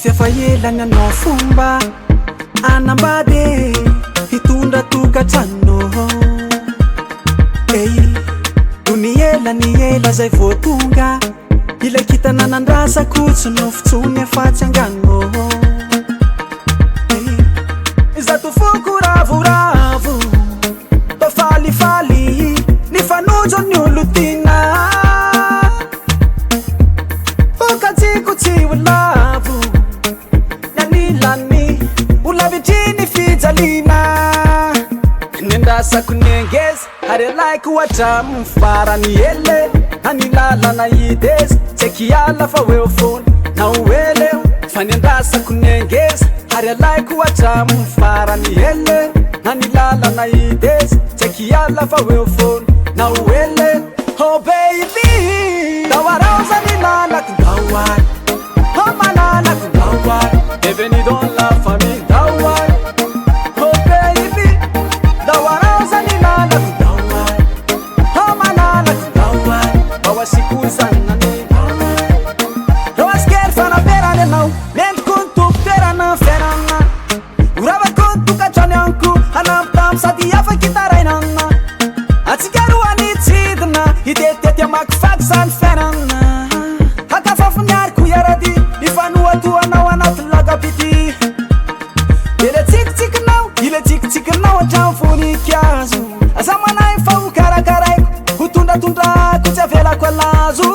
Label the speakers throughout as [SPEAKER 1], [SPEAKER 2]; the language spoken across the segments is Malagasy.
[SPEAKER 1] fiafaelagna anao fomba anambady hitondra tokatrano ey doniela niela zay voatonga ilay kitananandrasa kotso no fitsony afatsy angano zato foko ravoravo tafalifaly ny fanojo ny olotina okajiko tsy olavo nyanilany olavitrini fijalina nendasako nengezy ary alaiko ohatramy farany ele anilalana idesy tsy kiala fa oeo fony na oeleo fa nendasako nengezy ary alaiko ohatramy farany ele anilalana idesy tsy kiala fa oeo fony na oele oh baby dawarauza nilalako dawai oh malalako dawai bienvenue dans la famille dawai oh baby dawarauza nilalako dawai oh malalako dawai bawasikuzanani roasker fana perane nao lento konto perana ferana urava konto kajanyanku anamtam sadi afa kitarainana atsigaruani tsidna hitetete makfak san ferana hakafafuniarku yaradi ifanuatu anao anaty lagapiti ile tsikitsiknao ile tsikitsiknao atramfonikiazo azamanay fau karakaraiko hutundatundrako tsy avelako alazo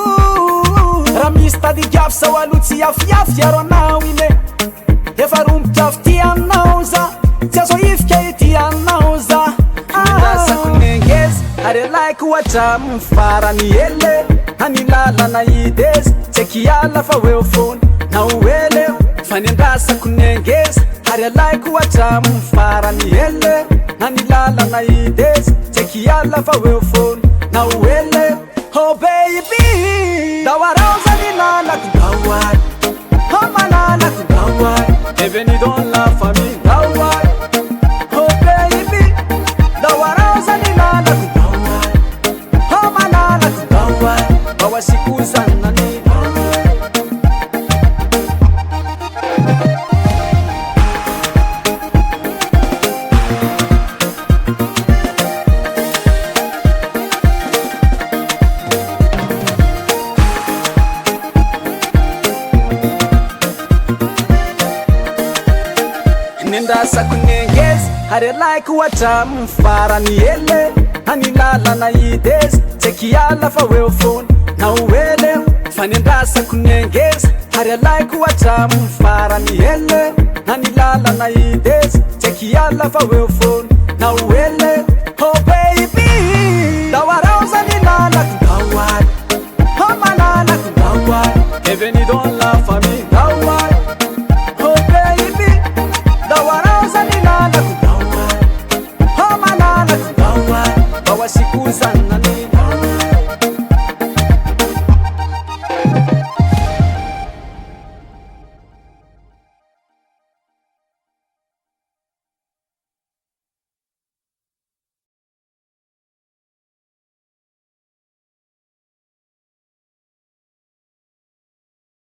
[SPEAKER 1] raha misy tady giafy sao alotsy afiafy aro anao ine efa rombotrafy ty anao za tsy azo ifika ity anao za asako nengezy ary alaiko ohatramy farany ele anilalana idesy tsy kiala fa oeo fony na oeleo fa nendrasako nengezy ary alaiko ohatramy farany ele anilalana idesy tsy kiala fa oeo fony na oele oh baby dawarauza nilalako dawai oh malalako dawai bienvenue dans la famille dawai oh baby dawarauza nilalako dawai oh malalako dawai bawasikuzanani nendasako nengezy ary alaiko ohatramy farany ele anilalana idesy tsy kiala fa oeo fony na oeleo fa nendrasako nengezy ary alaiko ohatramy farany ele anilalana idesy tsy kiala fa oeo fony na oele oh baby dawarauza nilalako dawai oh malalako dawai bienvenue